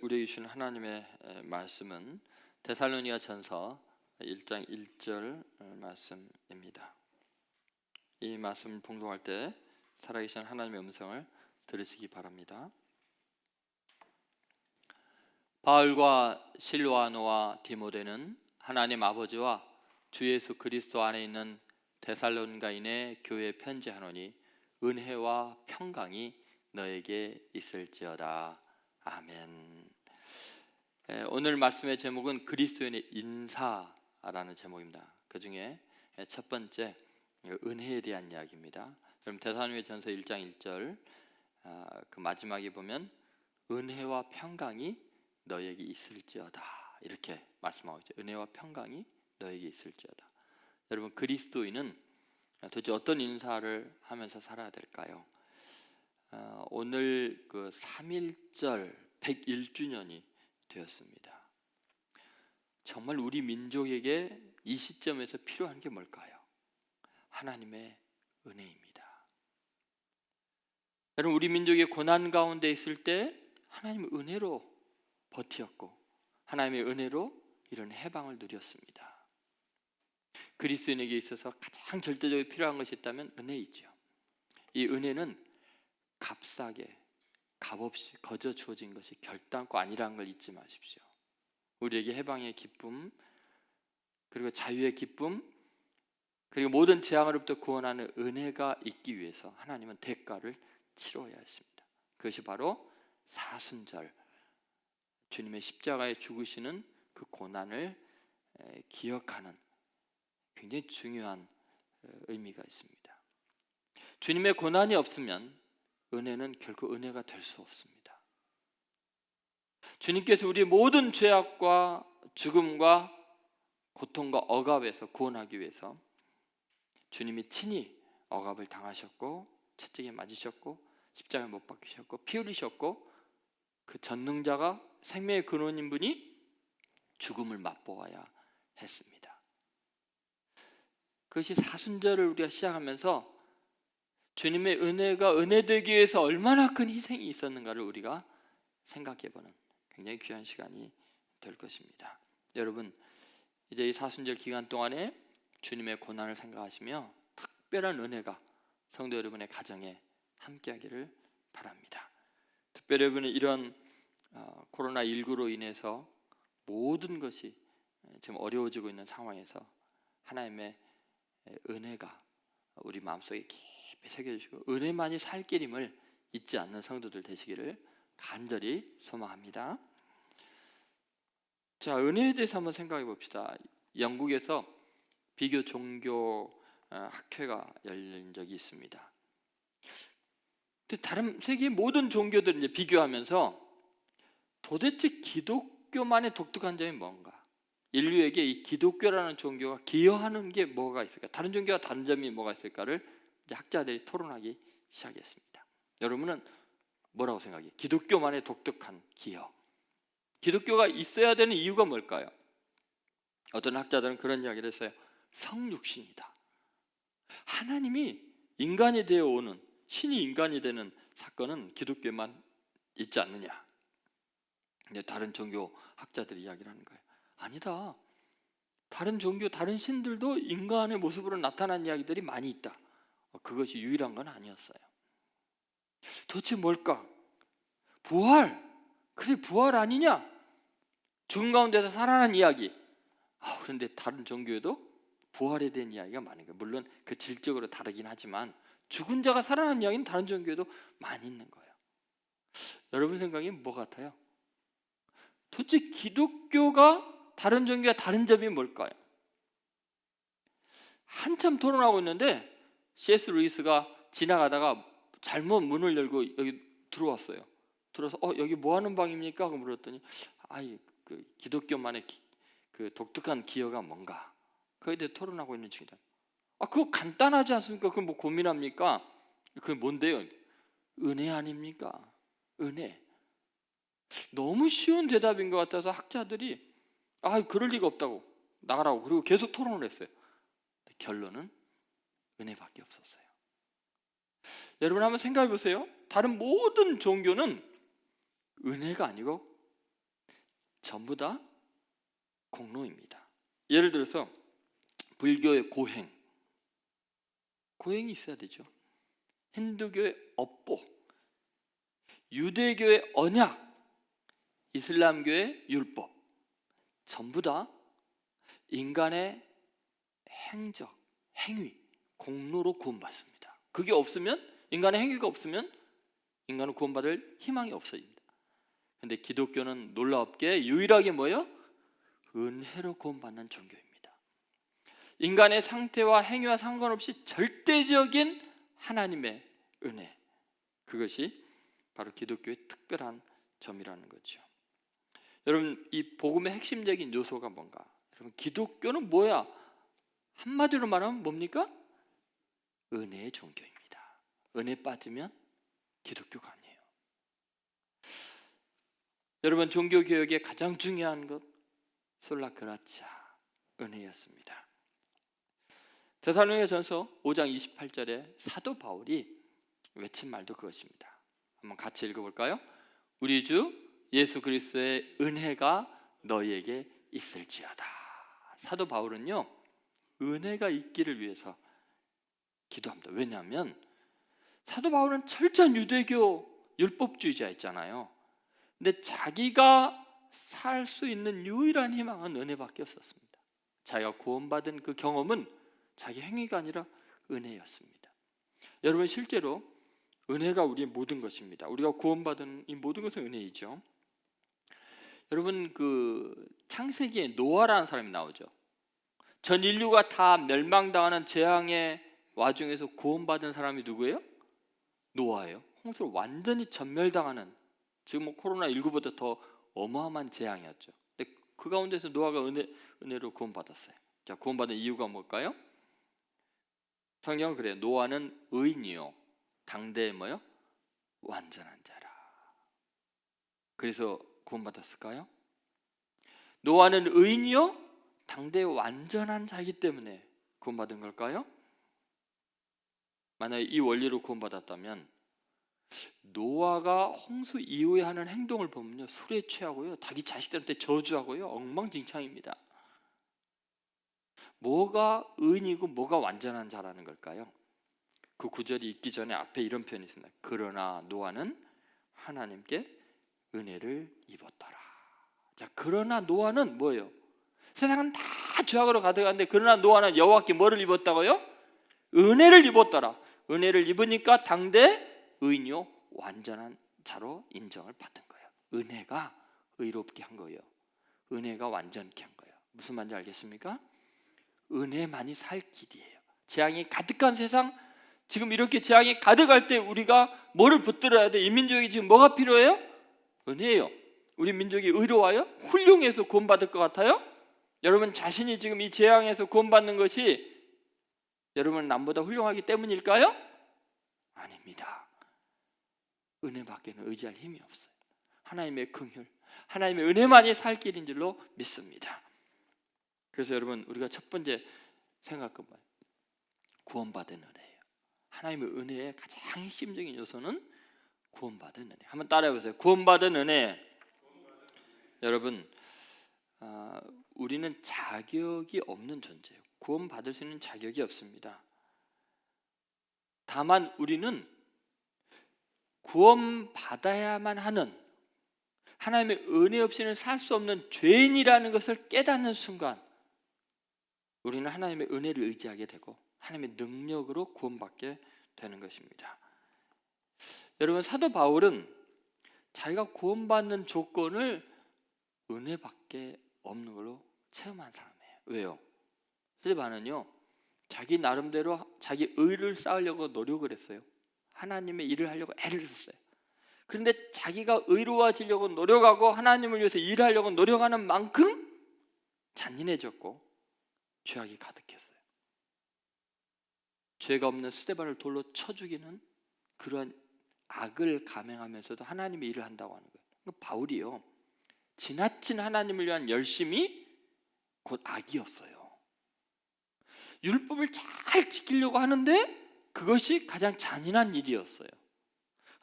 우리에게 주신 하나님의 말씀은 데살로니가전서 1장 1절 말씀입니다. 이 말씀을 봉독할 때 살아계신 하나님의 음성을 들으시기 바랍니다. 바울과 실와노와 디모데는 하나님 아버지와 주 예수 그리스도 안에 있는 데살로니가인의 교회에 편지하노니 은혜와 평강이 너에게 있을지어다. 아멘. 오늘 말씀의 제목은 그리스도인의 인사라는 제목입니다. 그 중에 첫 번째 은혜에 대한 이야기입니다. 그럼 데살로니가전서 1장 1절 그 마지막에 보면 은혜와 평강이 너에게 있을지어다 이렇게 말씀하고 있죠. 은혜와 평강이 너에게 있을지어다. 여러분, 그리스도인은 도대체 어떤 인사를 하면서 살아야 될까요? 오늘 그 3.1절 101주년이 되었습니다. 정말 우리 민족에게 이 시점에서 필요한 게 뭘까요? 하나님의 은혜입니다. 여러분, 우리 민족이 고난 가운데 있을 때 하나님의 은혜로 버티었고 하나님의 은혜로 이런 해방을 누렸습니다. 그리스도인에게 있어서 가장 절대적으로 필요한 것이 있다면 은혜이죠. 이 은혜는 값싸게 값없이 거저 주어진 것이 결단코 아니라는 걸 잊지 마십시오. 우리에게 해방의 기쁨, 그리고 자유의 기쁨, 그리고 모든 재앙으로부터 구원하는 은혜가 있기 위해서 하나님은 대가를 치러야 했습니다. 그것이 바로 사순절, 주님의 십자가에 죽으시는 그 고난을 기억하는 굉장히 중요한 의미가 있습니다. 주님의 고난이 없으면 은혜는 결코 은혜가 될 수 없습니다. 주님께서 우리의 모든 죄악과 죽음과 고통과 억압에서 구원하기 위해서 주님이 친히 억압을 당하셨고 채찍에 맞으셨고 십자가에 못 박히셨고 피 흘리셨고 그 전능자가 생명의 근원인 분이 죽음을 맛보아야 했습니다. 그것이 사순절을 우리가 시작하면서 주님의 은혜가 은혜되기 위해서 얼마나 큰 희생이 있었는가를 우리가 생각해보는 굉장히 귀한 시간이 될 것입니다. 여러분, 이제 이 사순절 기간 동안에 주님의 고난을 생각하시며 특별한 은혜가 성도 여러분의 가정에 함께하기를 바랍니다. 특별히 여러분은 이런 코로나19로 인해서 모든 것이 지금 어려워지고 있는 상황에서 하나님의 은혜가 우리 마음속에 깊이 새겨주시고 은혜만이 살 길임을 잊지 않는 성도들 되시기를 간절히 소망합니다. 자, 은혜에 대해서 한번 생각해 봅시다. 영국에서 비교 종교 학회가 열린 적이 있습니다. 근데 다른 세계 모든 종교들을 이제 비교하면서 도대체 기독교만의 독특한 점이 뭔가? 인류에게 이 기독교라는 종교가 기여하는 게 뭐가 있을까? 다른 종교와 다른 점이 뭐가 있을까를 이제 학자들이 토론하기 시작했습니다. 여러분은 뭐라고 생각해요? 기독교만의 독특한 기여. 기독교가 있어야 되는 이유가 뭘까요? 어떤 학자들은 그런 이야기를 했어요. 성육신이다. 하나님이 인간이 되어 오는, 신이 인간이 되는 사건은 기독교에만 있지 않느냐. 근데 다른 종교 학자들이 이야기를 하는 거예요. 아니다. 다른 종교, 다른 신들도 인간의 모습으로 나타난 이야기들이 많이 있다. 그것이 유일한 건 아니었어요. 도대체 뭘까? 부활. 그래, 부활 아니냐? 죽은 가운데서 살아난 이야기. 그런데 다른 종교에도 부활에 대한 이야기가 많은 거예요. 물론 그 질적으로 다르긴 하지만 죽은 자가 살아난 이야기는 다른 종교에도 많이 있는 거예요. 여러분 생각에 뭐 같아요? 도대체 기독교가 다른 종교와 다른 점이 뭘까요? 한참 토론하고 있는데 C.S. 루이스가 지나가다가 잘못 문을 열고 여기 들어왔어요. 들어서 여기 뭐 하는 방입니까? 하고 물었더니 그 기독교만의 그 독특한 기여가 뭔가? 그에 대해 토론하고 있는 중이다. 그거 간단하지 않습니까? 그걸 뭐 고민합니까? 그게 뭔데요? 은혜 아닙니까? 은혜. 너무 쉬운 대답인 것 같아서 학자들이 그럴 리가 없다고 나가라고 그리고 계속 토론을 했어요. 결론은 은혜밖에 없었어요. 여러분 한번 생각해 보세요. 다른 모든 종교는 은혜가 아니고 전부 다 공로입니다. 예를 들어서 불교의 고행이 있어야 되죠. 힌두교의 업보, 유대교의 언약, 이슬람교의 율법, 전부 다 인간의 행위, 공로로 구원받습니다. 그게 없으면, 인간의 행위가 없으면 인간은 구원받을 희망이 없어집니다. 그런데 기독교는 놀랍게 유일하게 뭐예요? 은혜로 구원받는 종교입니다. 인간의 상태와 행위와 상관없이 절대적인 하나님의 은혜, 그것이 바로 기독교의 특별한 점이라는 거죠. 여러분, 이 복음의 핵심적인 요소가 뭔가? 여러분, 기독교는 뭐야? 한마디로 말하면 뭡니까? 은혜의 종교입니다. 은혜 빠지면 기독교가 아니에요. 여러분, 종교개혁의 가장 중요한 것 솔라 그라치아, 은혜였습니다. 데살로니가전서 5장 28절에 사도 바울이 외친 말도 그것입니다. 한번 같이 읽어볼까요? 우리 주 예수 그리스도의 은혜가 너희에게 있을지어다. 사도 바울은요, 은혜가 있기를 위해서 기도합니다. 왜냐하면 사도 바울은 철저한 유대교 율법주의자였잖아요. 근데 자기가 살 수 있는 유일한 희망은 은혜밖에 없었습니다. 자기가 구원받은 그 경험은 자기 행위가 아니라 은혜였습니다. 여러분, 실제로 은혜가 우리의 모든 것입니다. 우리가 구원받은 이 모든 것은 은혜이죠. 여러분, 그 창세기에 노아라는 사람이 나오죠. 전 인류가 다 멸망당하는 재앙의 와중에서 구원받은 사람이 누구예요? 노아예요. 홍수로 완전히 전멸당하는, 지금 뭐 코로나19보다 더 어마어마한 재앙이었죠. 근데 그 가운데서 노아가 은혜로 구원받았어요. 자, 구원받은 이유가 뭘까요? 성경은 그래요. 노아는 의인이요, 당대의 뭐요? 완전한 자라. 그래서 구원받았을까요? 노아는 의인이요, 당대의 완전한 자이기 때문에 구원받은 걸까요? 만약에 이 원리로 구원받았다면 노아가 홍수 이후에 하는 행동을 보면요, 술에 취하고요, 자기 자식들한테 저주하고요, 엉망진창입니다. 뭐가 의인이고 뭐가 완전한 자라는 걸까요? 그 구절이 있기 전에 앞에 이런 표현이 있습니다. 그러나 노아는 하나님께 은혜를 입었더라. 자, 그러나 노아는 뭐예요? 세상은 다 죄악으로 가득한데 그러나 노아는 여호와께 뭐를 입었다고요? 은혜를 입었더라. 은혜를 입으니까 당대 의인이요, 완전한 자로 인정을 받은 거예요. 은혜가 의롭게 한 거예요. 은혜가 완전케 한 거예요. 무슨 말인지 알겠습니까? 은혜만이 살 길이에요. 재앙이 가득한 세상, 지금 이렇게 재앙이 가득할 때 우리가 뭐를 붙들어야 돼? 이 민족이 지금 뭐가 필요해요? 은혜예요. 우리 민족이 의로워요? 훌륭해서 구원받을 것 같아요? 여러분 자신이 지금 이 재앙에서 구원받는 것이 여러분 남보다 훌륭하기 때문일까요? 아닙니다. 은혜밖에는 의지할 힘이 없어요. 하나님의 긍휼, 하나님의 은혜만이 살 길인 줄로 믿습니다. 그래서 여러분, 우리가 첫 번째 생각할 건 뭐예요? 구원받은 은혜예요. 하나님의 은혜의 가장 핵심적인 요소는 구원받은 은혜. 한번 따라해보세요. 구원받은 은혜. 여러분, 우리는 자격이 없는 존재예요. 구원받을 수 있는 자격이 없습니다. 다만 우리는 구원받아야만 하는, 하나님의 은혜 없이는 살 수 없는 죄인이라는 것을 깨닫는 순간 우리는 하나님의 은혜를 의지하게 되고 하나님의 능력으로 구원받게 되는 것입니다. 여러분, 사도 바울은 자기가 구원받는 조건을 은혜밖에 없는 걸로 체험한 사람이에요. 왜요? 스데반은요, 자기 나름대로 자기 의를 쌓으려고 노력을 했어요. 하나님의 일을 하려고 애를 썼어요. 그런데 자기가 의로워지려고 노력하고 하나님을 위해서 일하려고 노력하는 만큼 잔인해졌고 죄악이 가득했어요. 죄가 없는 스데반을 돌로 쳐 죽이는 그런 악을 감행하면서도 하나님의 일을 한다고 하는 거예요. 바울이요, 지나친 하나님을 위한 열심이 곧 악이었어요. 율법을 잘 지키려고 하는데 그것이 가장 잔인한 일이었어요.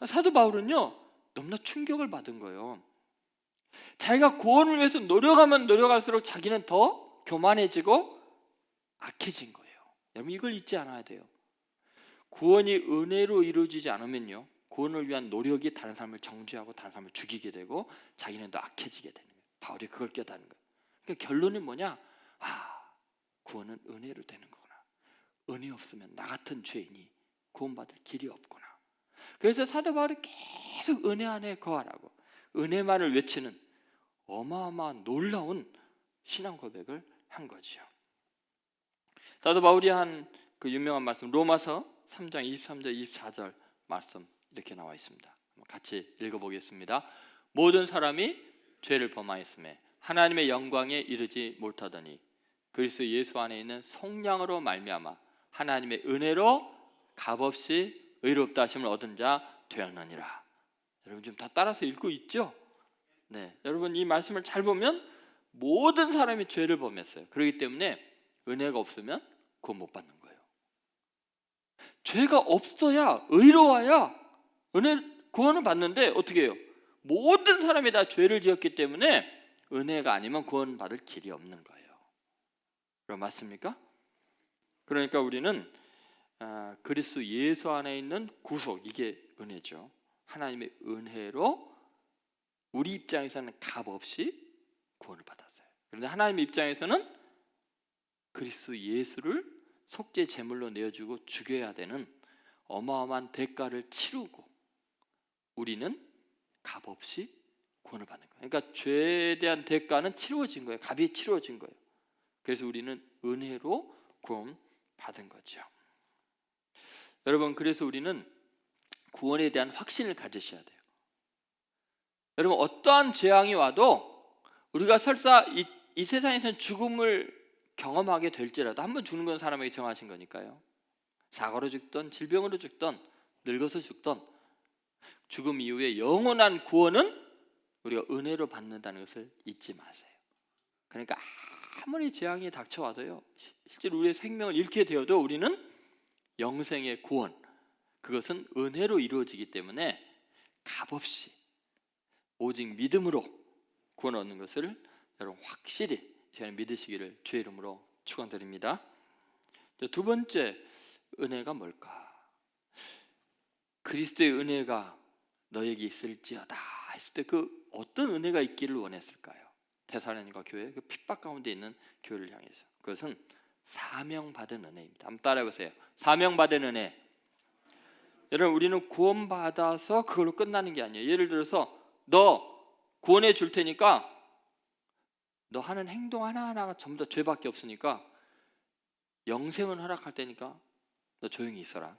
사도 바울은요, 너무나 충격을 받은 거예요. 자기가 구원을 위해서 노력하면 노력할수록 자기는 더 교만해지고 악해진 거예요. 여러분 이걸 잊지 않아야 돼요. 구원이 은혜로 이루어지지 않으면요, 구원을 위한 노력이 다른 사람을 정죄하고 다른 사람을 죽이게 되고 자기는 더 악해지게 되는 거예요. 바울이 그걸 깨닫는 거예요. 그러니까 결론은 뭐냐? 구원은 은혜로 되는 거구나. 은혜 없으면 나 같은 죄인이 구원받을 길이 없구나. 그래서 사도 바울이 계속 은혜 안에 거하라고, 은혜만을 외치는 어마어마한 놀라운 신앙 고백을 한 거죠. 사도 바울이 한 그 유명한 말씀, 로마서 3장 23절 24절 말씀 이렇게 나와 있습니다. 같이 읽어보겠습니다. 모든 사람이 죄를 범하였음에 하나님의 영광에 이르지 못하더니 그리스도 예수 안에 있는 성령으로 말미암아 하나님의 은혜로 값없이 의롭다 하심을 얻은 자 되었느니라. 여러분 지금 다 따라서 읽고 있죠? 네, 여러분 이 말씀을 잘 보면 모든 사람이 죄를 범했어요. 그렇기 때문에 은혜가 없으면 구원 못 받는 거예요. 죄가 없어야, 의로워야 구원을 받는데 어떻게 해요? 모든 사람이 다 죄를 지었기 때문에 은혜가 아니면 구원 받을 길이 없는 거예요. 그럼 맞습니까? 그러니까 우리는 그리스도 예수 안에 있는 구속, 이게 은혜죠. 하나님의 은혜로 우리 입장에서는 값없이 구원을 받았어요. 그런데 하나님의 입장에서는 그리스도 예수를 속죄 제물로 내어주고 죽여야 되는 어마어마한 대가를 치르고 우리는 값없이 구원을 받는 거예요. 그러니까 죄에 대한 대가는 치루어진 거예요. 값이 치루어진 거예요. 그래서 우리는 은혜로 구원 받은 거죠. 여러분, 그래서 우리는 구원에 대한 확신을 가지셔야 돼요. 여러분, 어떠한 재앙이 와도 우리가 설사 이 세상에서는 죽음을 경험하게 될지라도, 한번 죽는 건 사람에게 정하신 거니까요. 사고로 죽든 질병으로 죽든 늙어서 죽든 죽음 이후에 영원한 구원은 우리가 은혜로 받는다는 것을 잊지 마세요. 그러니까 아무리 재앙이 닥쳐와도요, 실제로 우리의 생명을 잃게 되어도 우리는 영생의 구원, 그것은 은혜로 이루어지기 때문에 값없이 오직 믿음으로 구원 얻는 것을 여러분 확실히 저는 믿으시기를 주의 이름으로 축원드립니다. 두 번째 은혜가 뭘까? 그리스도의 은혜가 너에게 있을지어다 했을 때 그 어떤 은혜가 있기를 원했을까요? 데살로니가 교회, 그 핍박 가운데 있는 교회를 향해서. 그것은 사명받은 은혜입니다. 한번 따라해보세요. 사명받은 은혜. 여러분, 우리는 구원받아서 그걸로 끝나는 게 아니에요. 예를 들어서 너 구원해 줄 테니까 너 하는 행동 하나하나가 전부 다 죄밖에 없으니까 영생은 허락할 테니까 너 조용히 있어라.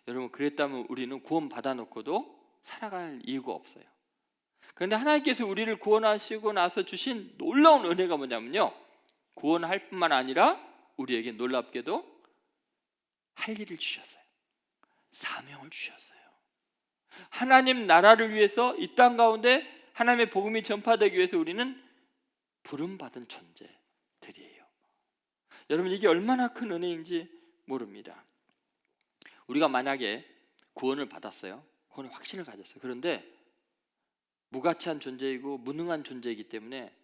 여러분, 그랬다면 우리는 구원 받아놓고도 살아갈 이유가 없어요. 그런데 하나님께서 우리를 구원하시고 나서 주신 놀라운 은혜가 뭐냐면요, 구원할 뿐만 아니라 우리에게 놀랍게도 할 일을 주셨어요. 사명을 주셨어요. 하나님 나라를 위해서 이 땅 가운데 하나님의 복음이 전파되기 위해서 우리는 부름받은 존재들이에요. 여러분, 이게 얼마나 큰 은혜인지 모릅니다. 우리가 만약에 구원을 받았어요. 구원의 확신을 가졌어요. 그런데 무가치한 존재이고 무능한 존재이기 때문에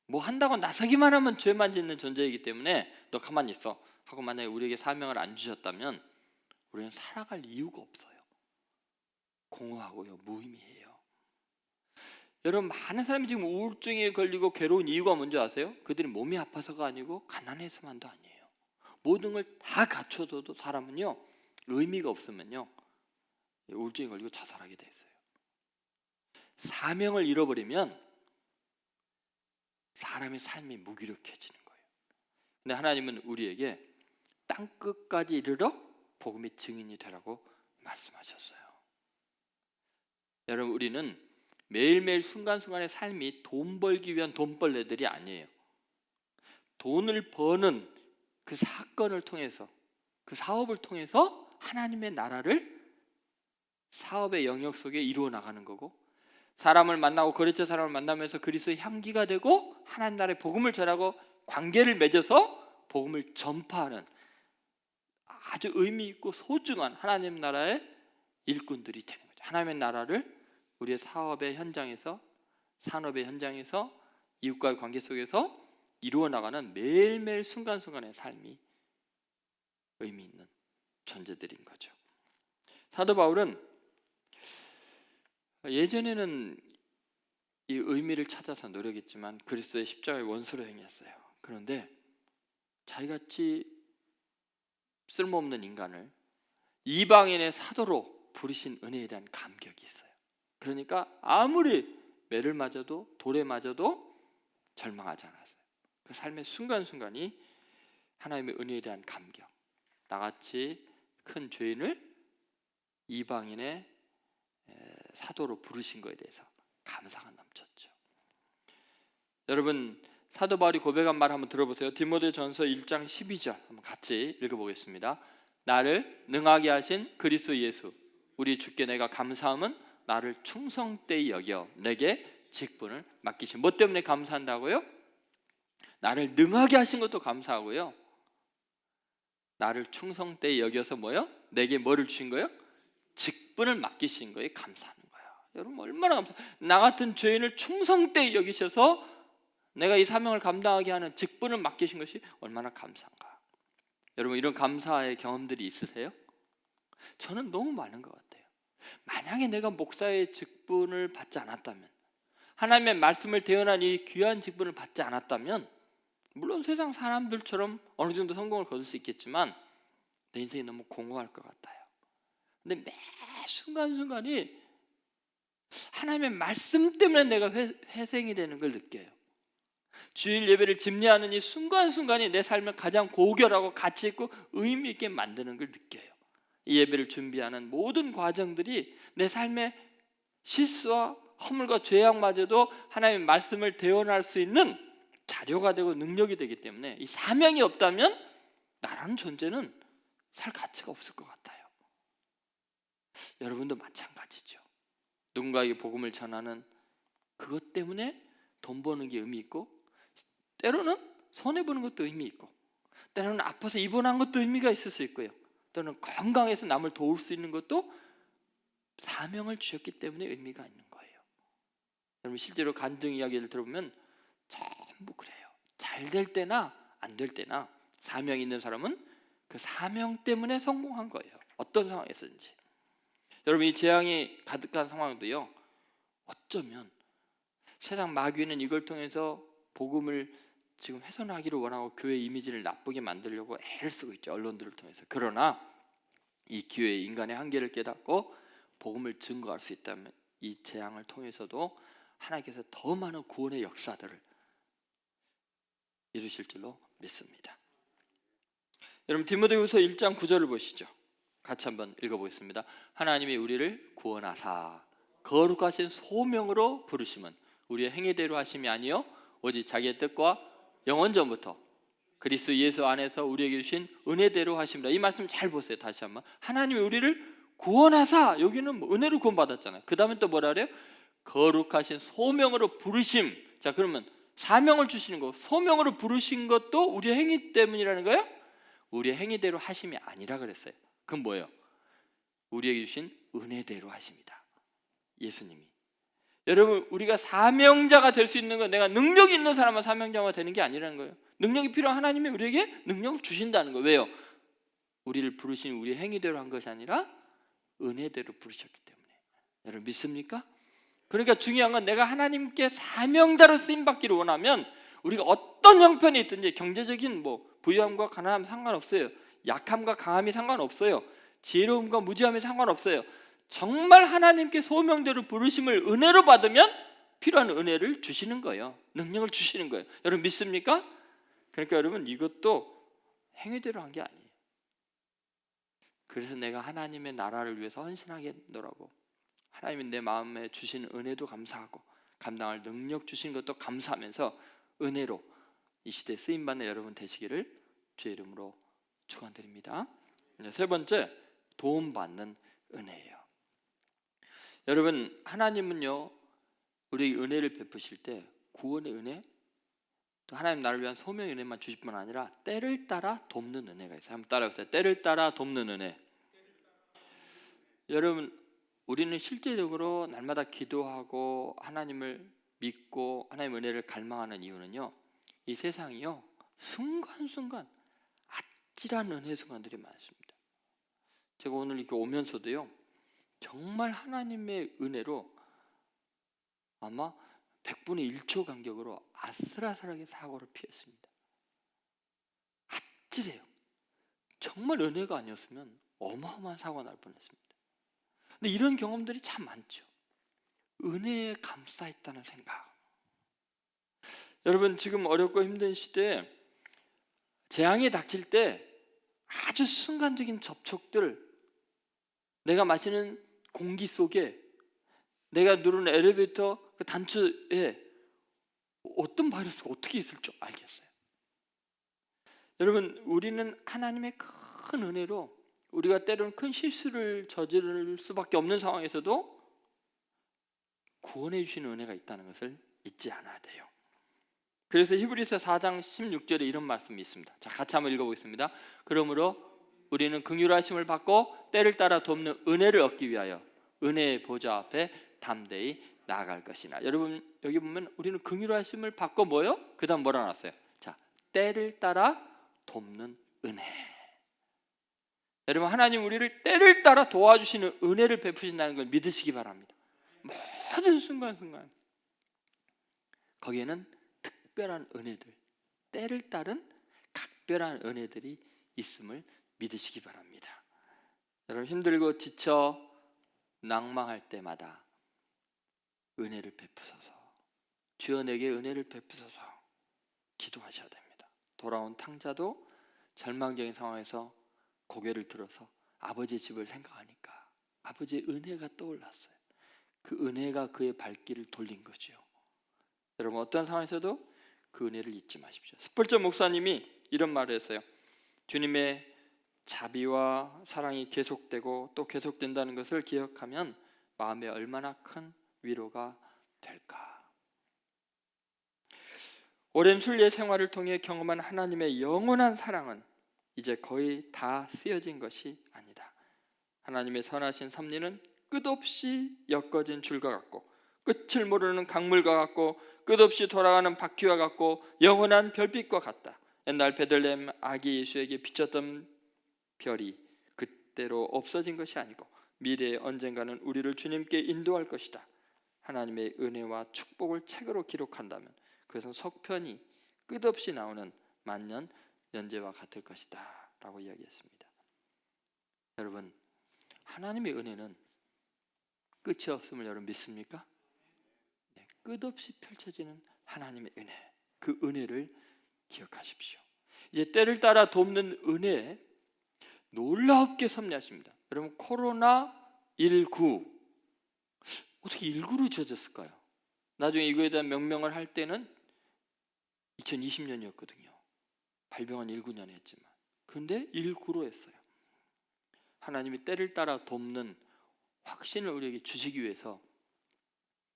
뭐 한다고 나서기만 하면 죄만 짓는 존재이기 때문에 너 가만히 있어 하고 만약에 우리에게 사명을 안 주셨다면 우리는 살아갈 이유가 없어요. 공허하고요, 무의미해요. 여러분, 많은 사람이 지금 우울증에 걸리고 괴로운 이유가 뭔지 아세요? 그들이 몸이 아파서가 아니고 가난해서만도 아니에요. 모든 걸 다 갖춰줘도 사람은요, 의미가 없으면요 우울증에 걸리고 자살하게 돼 있어요. 사명을 잃어버리면 사람의 삶이 무기력해지는 거예요. 근데 하나님은 우리에게 땅끝까지 이르러 복음의 증인이 되라고 말씀하셨어요. 여러분, 우리는 매일매일 순간순간의 삶이 돈 벌기 위한 돈벌레들이 아니에요. 돈을 버는 그 사건을 통해서, 그 사업을 통해서 하나님의 나라를 사업의 영역 속에 이루어 나가는 거고, 사람을 만나고 거래처 사람을 만나면서 그리스도의 향기가 되고 하나님 나라의 복음을 전하고 관계를 맺어서 복음을 전파하는 아주 의미 있고 소중한 하나님 나라의 일꾼들이 되는 거죠. 하나님의 나라를 우리의 사업의 현장에서 산업의 현장에서 이웃과의 관계 속에서 이루어 나가는 매일매일 순간순간의 삶이 의미 있는 존재들인 거죠. 사도 바울은 예전에는 이 의미를 찾아서 노력했지만 그리스도의 십자가의 원수로 행했어요. 그런데 자기같이 쓸모없는 인간을 이방인의 사도로 부르신 은혜에 대한 감격이 있어요. 그러니까 아무리 매를 맞아도 돌에 맞아도 절망하지 않았어요. 그 삶의 순간순간이 하나님의 은혜에 대한 감격, 나같이 큰 죄인을 이방인의 사도로 부르신 것에 대해서 감사가 넘쳤죠. 여러분, 사도 바울이 고백한 말 한번 들어보세요. 디모데전서 1장 12절 한번 같이 읽어보겠습니다. 나를 능하게 하신 그리스도 예수 우리 주께 내가 감사함은 나를 충성되이 여겨 내게 직분을 맡기신. 뭐 때문에 감사한다고요? 나를 능하게 하신 것도 감사하고요, 나를 충성되이 여겨서 뭐요? 내게 뭐를 주신 거예요? 직분을 맡기신 거에 감사하는 거예요. 여러분 얼마나 나 같은 죄인을 충성되이 여기셔서 내가 이 사명을 감당하게 하는 직분을 맡기신 것이 얼마나 감사한가. 여러분 이런 감사의 경험들이 있으세요? 저는 너무 많은 것 같아요. 만약에 내가 목사의 직분을 받지 않았다면, 하나님의 말씀을 대언한 이 귀한 직분을 받지 않았다면, 물론 세상 사람들처럼 어느 정도 성공을 거둘 수 있겠지만 내 인생이 너무 공허할 것 같아요. 근데 매 순간순간이 하나님의 말씀 때문에 내가 회생이 되는 걸 느껴요. 주일 예배를 집례하는 이 순간순간이 내 삶을 가장 고결하고 가치 있고 의미 있게 만드는 걸 느껴요. 이 예배를 준비하는 모든 과정들이 내 삶의 실수와 허물과 죄악마저도 하나님의 말씀을 대언할 수 있는 자료가 되고 능력이 되기 때문에 이 사명이 없다면 나라는 존재는 살 가치가 없을 것 같아요. 여러분도 마찬가지죠. 누군가에게 복음을 전하는 그것 때문에 돈 버는 게 의미 있고, 때로는 손해보는 것도 의미 있고, 때로는 아파서 입원한 것도 의미가 있을 수 있고요, 또는 건강해서 남을 도울 수 있는 것도 사명을 주셨기 때문에 의미가 있는 거예요. 여러분 실제로 간증 이야기를 들어보면 전부 그래요. 잘 될 때나 안 될 때나 사명이 있는 사람은 그 사명 때문에 성공한 거예요. 어떤 상황에서든지. 여러분 이 재앙이 가득한 상황도요, 어쩌면 세상 마귀는 이걸 통해서 복음을 지금 훼손하기를 원하고 교회 이미지를 나쁘게 만들려고 애를 쓰고 있죠. 언론들을 통해서. 그러나 이 기회의 인간의 한계를 깨닫고 복음을 증거할 수 있다면 이 재앙을 통해서도 하나님께서 더 많은 구원의 역사들을 이루실 줄로 믿습니다. 여러분 디모데후서 1장 9절을 보시죠. 같이 한번 읽어보겠습니다. 하나님이 우리를 구원하사 거룩하신 소명으로 부르심은 우리의 행위대로 하심이 아니요 오직 자기의 뜻과 영원 전부터 그리스도 예수 안에서 우리에게 주신 은혜대로 하심이라. 이 말씀 잘 보세요. 다시 한번. 하나님이 우리를 구원하사, 여기는 뭐 은혜로 구원받았잖아요. 그 다음에 또 뭐라 그래요? 거룩하신 소명으로 부르심. 자 그러면 사명을 주시는 거, 소명으로 부르신 것도 우리의 행위 때문이라는 거예요? 우리의 행위대로 하심이 아니라 그랬어요. 그건 뭐예요? 우리에게 주신 은혜대로 하십니다. 예수님이. 여러분 우리가 사명자가 될 수 있는 건 내가 능력이 있는 사람만 사명자가 되는 게 아니라는 거예요. 능력이 필요한 하나님이 우리에게 능력을 주신다는 거예요. 왜요? 우리를 부르신 우리의 행위대로 한 것이 아니라 은혜대로 부르셨기 때문에. 여러분 믿습니까? 그러니까 중요한 건 내가 하나님께 사명자로 쓰임받기를 원하면 우리가 어떤 형편이 있든지 경제적인 뭐 부유함과 가난함 상관없어요. 약함과 강함이 상관없어요. 지혜로움과 무지함이 상관없어요. 정말 하나님께 소명대로 부르심을 은혜로 받으면 필요한 은혜를 주시는 거예요. 능력을 주시는 거예요. 여러분 믿습니까? 그러니까 여러분 이것도 행위대로 한 게 아니에요. 그래서 내가 하나님의 나라를 위해서 헌신하겠노라고 하나님이 내 마음에 주신 은혜도 감사하고 감당할 능력 주신 것도 감사하면서 은혜로 이 시대에 쓰임받는 여러분 되시기를 주의 이름으로 축원드립니다. 세 번째, 도움받는 은혜예요. 여러분 하나님은요 우리에게 은혜를 베푸실 때 구원의 은혜, 또 하나님 나를 위한 소명의 은혜만 주실 뿐 아니라 때를 따라 돕는 은혜가 있어요. 한번 따라해보세요. 때를 따라 돕는 은혜. 여러분 우리는 실제적으로 날마다 기도하고 하나님을 믿고 하나님의 은혜를 갈망하는 이유는요, 이 세상이요 순간순간 아찔한 은혜 순간들이 많습니다. 제가 오늘 이렇게 오면서도요, 정말 하나님의 은혜로 아마 100분의 1초 간격으로 아슬아슬하게 사고를 피했습니다. 아찔해요. 정말 은혜가 아니었으면 어마어마한 사고가 날 뻔했습니다. 근데 이런 경험들이 참 많죠. 은혜에 감싸있다는 생각. 여러분, 지금 어렵고 힘든 시대에 재앙이 닥칠 때 아주 순간적인 접촉들, 내가 마시는 공기 속에, 내가 누르는 엘리베이터 그 단추에 어떤 바이러스가 어떻게 있을 줄 알겠어요. 여러분, 우리는 하나님의 큰 은혜로 우리가 때로는 큰 실수를 저지를 수밖에 없는 상황에서도 구원해 주시는 은혜가 있다는 것을 잊지 않아야 돼요. 그래서 히브리서 4장 16절에 이런 말씀이 있습니다. 자, 같이 한번 읽어보겠습니다. 그러므로 우리는 긍휼하심을 받고 때를 따라 돕는 은혜를 얻기 위하여 은혜의 보좌 앞에 담대히 나아갈 것이나. 여러분, 여기 보면 우리는 긍휼하심을 받고 뭐요? 그 다음 뭐라 나왔어요? 자, 때를 따라 돕는 은혜. 여러분, 하나님 우리를 때를 따라 도와주시는 은혜를 베푸신다는 걸 믿으시기 바랍니다. 모든 순간순간 거기에는 특별한 은혜들, 때를 따른 각별한 은혜들이 있음을 믿으시기 바랍니다. 여러분, 힘들고 지쳐 낭망할 때마다 은혜를 베푸소서, 주여 내게 은혜를 베푸소서 기도하셔야 됩니다. 돌아온 탕자도 절망적인 상황에서 고개를 들어서 아버지의 집을 생각하니까 아버지의 은혜가 떠올랐어요. 그 은혜가 그의 발길을 돌린 거죠. 여러분, 어떤 상황에서도 그 은혜를 잊지 마십시오. 스펄전 목사님이 이런 말을 했어요. 주님의 자비와 사랑이 계속되고 또 계속된다는 것을 기억하면 마음에 얼마나 큰 위로가 될까. 오랜 순례 생활을 통해 경험한 하나님의 영원한 사랑은 이제 거의 다 쓰여진 것이 아니다. 하나님의 선하신 섭리는 끝없이 엮어진 줄과 같고 끝을 모르는 강물과 같고 끝없이 돌아가는 바퀴와 같고 영원한 별빛과 같다. 옛날 베들레헴 아기 예수에게 비쳤던 별이 그때로 없어진 것이 아니고 미래에 언젠가는 우리를 주님께 인도할 것이다. 하나님의 은혜와 축복을 책으로 기록한다면 그것은 속편이 끝없이 나오는 만년 연재와 같을 것이다 라고 이야기했습니다. 여러분, 하나님의 은혜는 끝이 없음을 여러분 믿습니까? 네, 끝없이 펼쳐지는 하나님의 은혜, 그 은혜를 기억하십시오. 이제 때를 따라 돕는 은혜 놀랍게 섭리하십니다. 여러분, 코로나19 어떻게 19로 지어졌을까요? 나중에 이거에 대한 명명을 할 때는 2020년이었거든요. 발병한 19년에 했지만, 그런데 19로 했어요. 하나님이 때를 따라 돕는 확신을 우리에게 주시기 위해서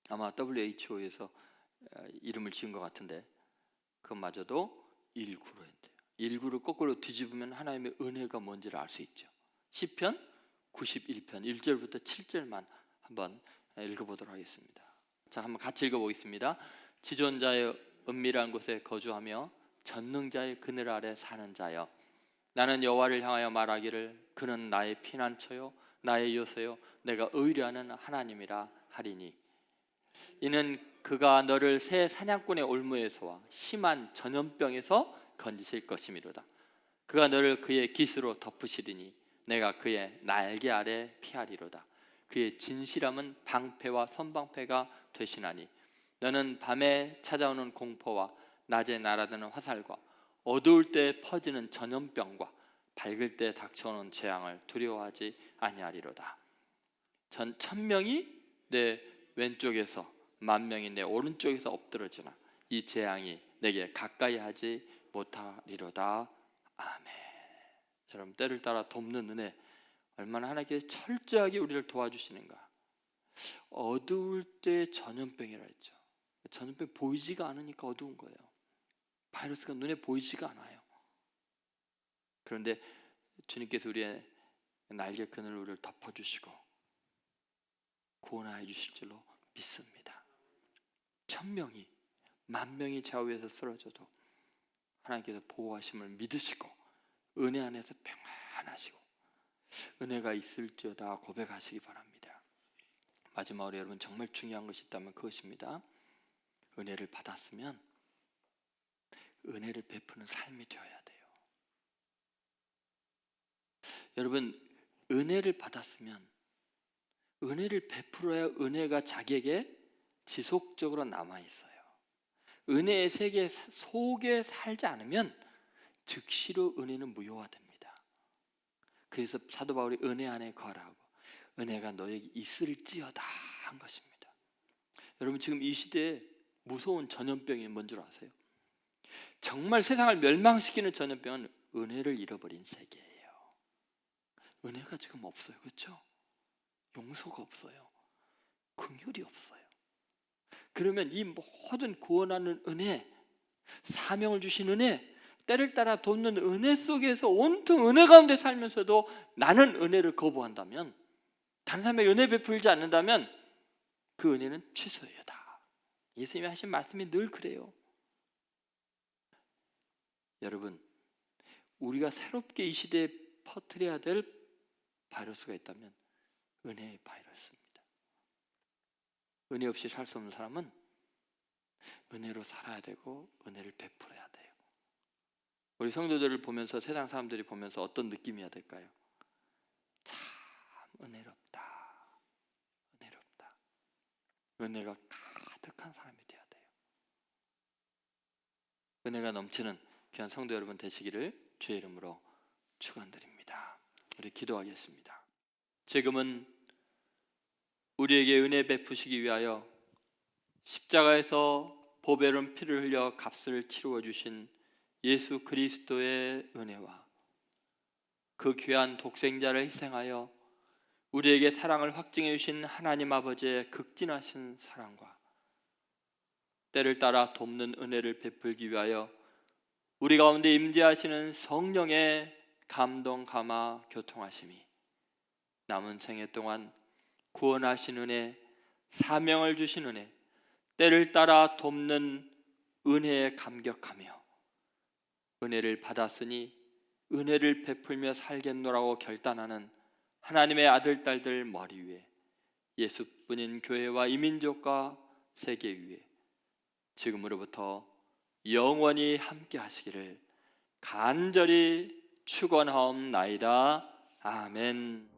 아마 WHO에서 이름을 지은 것 같은데 그것마저도 19로 했대요. 19를 거꾸로 뒤집으면 하나님의 은혜가 뭔지를 알 수 있죠. 시편 91편 1절부터 7절만 한번 읽어보도록 하겠습니다. 자, 한번 같이 읽어보겠습니다. 지존자의 은밀한 곳에 거주하며 전능자의 그늘 아래 사는 자여, 나는 여호와를 향하여 말하기를 그는 나의 피난처요 나의 요새요 내가 의뢰하는 하나님이라 하리니, 이는 그가 너를 새 사냥꾼의 올무에서와 심한 전염병에서 건지실 것이미로다. 그가 너를 그의 깃으로 덮으시리니 내가 그의 날개 아래 피하리로다. 그의 진실함은 방패와 선방패가 되시나니 너는 밤에 찾아오는 공포와 낮에 날아드는 화살과 어두울 때 퍼지는 전염병과 밝을 때 닥쳐오는 재앙을 두려워하지 아니하리로다. 1000명이 내 왼쪽에서 10,000명이 내 오른쪽에서 엎드러지나 이 재앙이 내게 가까이 하지 못하리로다. 아멘. 여러분, 때를 따라 돕는 은혜 얼마나 하나님께서 철저하게 우리를 도와주시는가. 어두울 때 전염병이라 했죠. 전염병 보이지가 않으니까 어두운 거예요. 바이러스가 눈에 보이지가 않아요. 그런데 주님께서 우리의 날개 그늘로 우리를 덮어주시고 구원하여 주실 줄로 믿습니다. 1000명이 10,000명이 좌우에서 쓰러져도 하나님께서 보호하심을 믿으시고 은혜 안에서 평안하시고 은혜가 있을지어다 고백하시기 바랍니다. 마지막으로 여러분 정말 중요한 것이 있다면 그것입니다. 은혜를 받았으면 은혜를 베푸는 삶이 되어야 돼요. 여러분 은혜를 받았으면 은혜를 베풀어야 은혜가 자기에게 지속적으로 남아있어요. 은혜의 세계 속에 살지 않으면 즉시로 은혜는 무효화됩니다. 그래서 사도 바울이 은혜 안에 거하라고 은혜가 너에게 있을지어다 한 것입니다. 여러분 지금 이 시대에 무서운 전염병이 뭔 줄 아세요? 정말 세상을 멸망시키는 전염병은 은혜를 잃어버린 세계예요. 은혜가 지금 없어요. 그렇죠? 용서가 없어요. 긍휼이 없어요. 그러면 이 모든 구원하는 은혜, 사명을 주신 은혜, 때를 따라 돕는 은혜 속에서 온통 은혜 가운데 살면서도 나는 은혜를 거부한다면, 다른 사람에게 은혜 베풀지 않는다면 그 은혜는 취소해야다. 예수님이 하신 말씀이 늘 그래요. 여러분, 우리가 새롭게 이 시대에 퍼뜨려야 될 바이러스가 있다면 은혜의 바이러스입니다. 은혜 없이 살 수 없는 사람은 은혜로 살아야 되고 은혜를 베풀어야 돼요. 우리 성도들을 보면서 세상 사람들이 보면서 어떤 느낌이어야 될까요? 참 은혜롭다. 은혜롭다. 은혜가 가득한 사람이 되어야 돼요. 은혜가 넘치는 귀한 성도 여러분 되시기를 주의 이름으로 축원드립니다. 우리 기도하겠습니다. 지금은 우리에게 은혜 베푸시기 위하여 십자가에서 보배로운 피를 흘려 값을 치루어 주신 예수 그리스도의 은혜와 그 귀한 독생자를 희생하여 우리에게 사랑을 확증해 주신 하나님 아버지의 극진하신 사랑과 때를 따라 돕는 은혜를 베풀기 위하여 우리 가운데 임재하시는 성령의 감동, 감화, 교통하심이 남은 생애 동안 구원하신 은혜, 사명을 주신 은혜, 때를 따라 돕는 은혜에 감격하며 은혜를 받았으니 은혜를 베풀며 살겠노라고 결단하는 하나님의 아들, 딸들 머리 위에 예수뿐인 교회와 이민족과 세계 위에 지금으로부터 영원히 함께 하시기를 간절히 축원하옵나이다. 아멘.